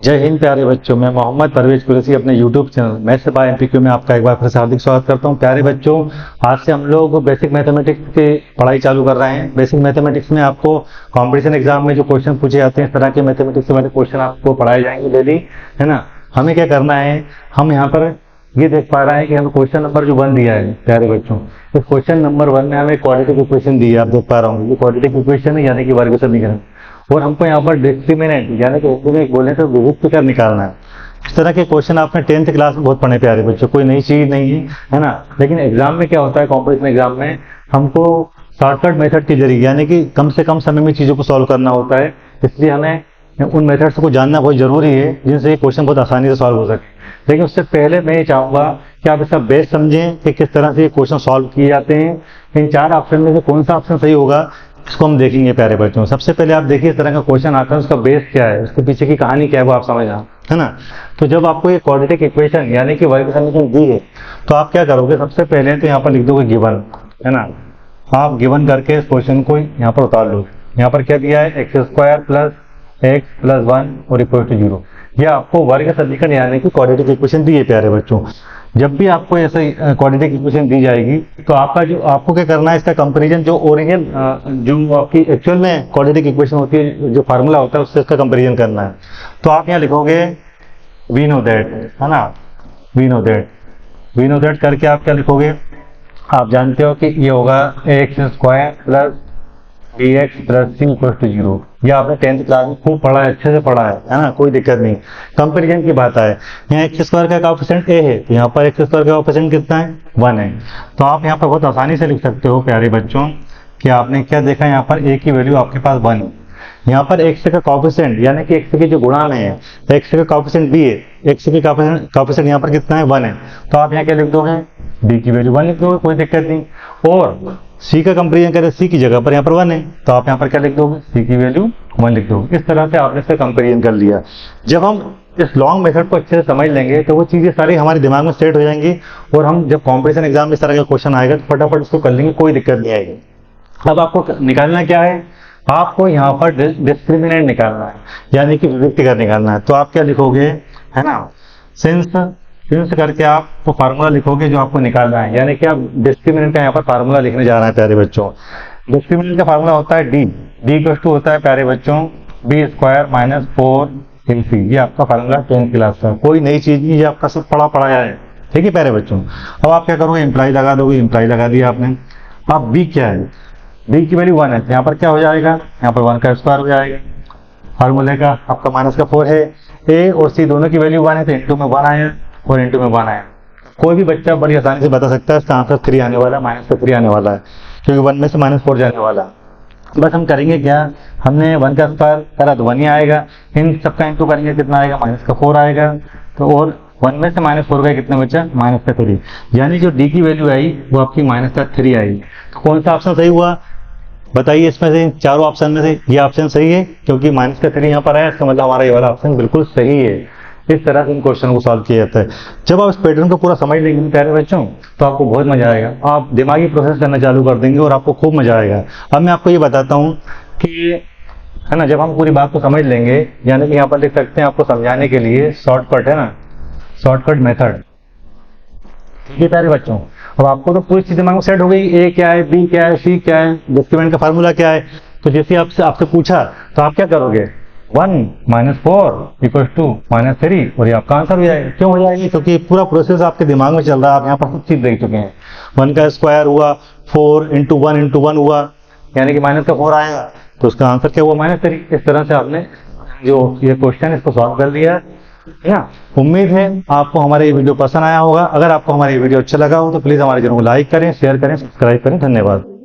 जय हिंद प्यारे बच्चों, मैं मोहम्मद परवेज कुरैशी अपने यूट्यूब चैनल मैथ्स बाय एमपीक्यू में आपका एक बार फिर से हार्दिक स्वागत करता हूं। प्यारे बच्चों, आज से हम लोग बेसिक मैथमेटिक्स की पढ़ाई चालू कर रहे हैं। बेसिक मैथमेटिक्स में आपको कंपटीशन एग्जाम में जो क्वेश्चन पूछे जाते हैं, इस तरह के मैथमेटिक्स से वाले क्वेश्चन आपको पढ़ाए जाएंगे डेली, है ना। हमें क्या करना है, हम यहाँ पर ये देख पा रहे हैं कि हमें क्वेश्चन नंबर जो 1 दिया है प्यारे बच्चों, इस क्वेश्चन नंबर 1 में हमें क्वाड्रेटिक इक्वेशन दी है। आप देख पा रहा हूँ, ये क्वाड्रेटिक इक्वेशन है, यानी कि वर्ग समीकरण। और हमको यहाँ पर डिस्क्रिमिनेंट यानी कि उर्दू में बोले तो विभक्त कर निकालना है। इस तरह के क्वेश्चन आपने 10th क्लास में बहुत पढ़े प्यारे बच्चों, कोई नई चीज नहीं है ना। लेकिन एग्जाम में क्या होता है, कॉम्पिटिशन एग्जाम में हमको शॉर्टकट मेथड के जरिए यानी कि कम से कम समय में चीजों को सॉल्व करना होता है। इसलिए हमें उन मेथड्स को जानना बहुत जरूरी है जिनसे ये क्वेश्चन बहुत आसानी से सॉल्व हो सके। लेकिन उससे पहले मैं ये चाहूंगा कि आप इसका बेस समझें कि किस तरह से ये क्वेश्चन सॉल्व किए जाते हैं। इन 4 ऑप्शन में से कौन सा ऑप्शन सही होगा, इसको हम देखेंगे प्यारे बच्चों। सबसे पहले आप देखिए, इस तरह का क्वेश्चन आता है, उसका बेस क्या है, उसके पीछे की कहानी क्या है, वो आप समझना, है ना। तो जब आपको ये क्वाड्रेटिक इक्वेशन यानी कि वर्ग समीकरण दी है, तो आप क्या करोगे, सबसे पहले तो यहाँ पर लिख दोगे गिवन, है ना। आप गिवन करके इस क्वेश्चन को यहाँ पर उतार लो। यहाँ पर क्या दिया है, x² + x + 1 और इक्वल टू 0। यह आपको वर्ग समीकरण यानी कि क्वाड्रेटिक इक्वेशन दी है प्यारे बच्चों। जब भी आपको ऐसे क्वाड्रेटिक इक्वेशन दी जाएगी तो आपको क्या करना है, इसका कंपैरिजन जो ओरिजिनल जो आपकी एक्चुअल में क्वाड्रेटिक इक्वेशन होती है, जो फार्मूला होता है, उससे इसका कंपैरिजन करना है। तो आप यहाँ लिखोगे वी नो दैट, है ना, वी नो दैट करके आप क्या लिखोगे, आप जानते हो कि ये होगा x² + bx + c = 0। यह आपने 10th क्लास में खूब पढ़ा है, अच्छे से पढ़ा है ना, कोई दिक्कत नहीं। कंपैरिजन की बात है, यहाँ x² का कोएफिशिएंट a है, तो यहाँ पर x² का कोएफिशिएंट कितना है, 1 है। तो आप यहाँ पर बहुत आसानी से लिख सकते हो प्यारे बच्चों कि आपने क्या देखा, यहाँ पर a की वैल्यू आपके पास 1 है। यहाँ पर x का कोएफिशिएंट यानी कि x के जो गुणांक है, x का कोएफिशिएंट b है, x के कोएफिशिएंट यहाँ पर कितना है, 1 है। तो आप यहाँ क्या लिख दोगे, b की वैल्यू 1 लिख दोगे, कोई दिक्कत नहीं। और c का कंपेरिजन करें, c की जगह पर यहाँ पर 1 है, तो आप यहाँ पर क्या लिख दोगे, c की वैल्यू 1 लिख दोगे। इस तरह से आपने इसका कंपेरिजन कर लिया। जब हम इस लॉन्ग मेथड को अच्छे से समझ लेंगे तो वो चीजें सारी हमारे दिमाग में सेट हो जाएंगी, और हम जब कॉम्पिटिशन एग्जाम में इस तरह का क्वेश्चन आएगा तो फटाफट उसको कर लेंगे, कोई दिक्कत नहीं आएगी। अब आपको निकालना क्या है, आपको यहाँ पर डिस्क्रिमिनेंट निकालना है यानी कि विभक्त कर निकालना है। तो आप क्या लिखोगे, है ना, सिंस करके आप वो फार्मूला लिखोगे जो आपको निकालना है, यानी कि आप डिस्क्रिमिनेंट का यहाँ पर फार्मूला लिखने जा रहे हैं प्यारे बच्चों। डिस्क्रिमिनेंट का फार्मूला होता है डी = होता है प्यारे बच्चों b² - 4ac। ये आपका फार्मूला 10th क्लास का, कोई नई चीज नहीं, ये आपका सब पढ़ाया है, ठीक है प्यारे बच्चों। अब आप क्या करोगे, इम्प्लाई लगा दोगे, इम्प्लाई लगा दिया आपने। अब b क्या है, b की वैल्यू 1 है, यहाँ पर क्या हो जाएगा, यहाँ पर 1 का स्क्वायर हो जाएगा। फार्मूले का आपका -4 है, a और c दोनों की वैल्यू 1 है, तो इंटू में 1 आया और इंटू में 1 आया। कोई भी बच्चा बड़ी आसानी से बता सकता है, इसका आंसर 3 आने वाला है, -3 आने वाला है, क्योंकि 1 में से -4 जाने वाला है। बस हम करेंगे क्या, हमने 1 का स्क्वायर करा तो 1 ही आएगा, इन सबका इंटू करेंगे कितना आएगा, -4 आएगा। तो और 1 में से -4 का कितना बचा, -3, यानी जो d की वैल्यू आई वो आपकी -3 आई। तो कौन सा ऑप्शन सही हुआ बताइए, इसमें से चारों ऑप्शन में से ये ऑप्शन सही है, क्योंकि -3 यहाँ पर आया, इसका मतलब हमारा ये वाला ऑप्शन बिल्कुल सही है। इस तरह से इन क्वेश्चन को सॉल्व किया जाता है। जब आप इस पैटर्न को पूरा समझ लेंगे प्यारे बच्चों, तो आपको बहुत मजा आएगा, आप दिमागी प्रोसेस करना चालू कर देंगे और आपको खूब मजा आएगा। अब मैं आपको ये बताता हूँ कि, है ना, जब हम पूरी बात को समझ लेंगे, यानी कि यहाँ पर लिख सकते हैं आपको समझाने के लिए शॉर्टकट, है ना, शॉर्टकट मेथड, ठीक है प्यारे बच्चों। अब आपको तो पूरी चीज दिमाग में सेट हो गई, ए क्या है, बी क्या है, सी क्या है, डिस्क्रिमिनेंट का फार्मूला क्या है। तो जैसे आपसे पूछा तो आप क्या करोगे, 1 - 4 = -3, और ये आपका आंसर हो जाएगा। क्यों हो जाएगी, क्योंकि पूरा प्रोसेस आपके दिमाग में चल रहा है, आप यहाँ पर सब चीज देख चुके हैं। 1 का स्क्वायर हुआ, 4 × 1 हुआ, यानी कि -4 आएगा, तो उसका आंसर क्या हुआ, -3। इस तरह से आपने जो ये क्वेश्चन इसको सॉल्व कर लिया है ना। उम्मीद है आपको हमारा ये वीडियो पसंद आया होगा। अगर आपको हमारा ये वीडियो अच्छा लगा हो तो प्लीज हमारे चैनल को लाइक करें, शेयर करें, सब्सक्राइब करें। धन्यवाद।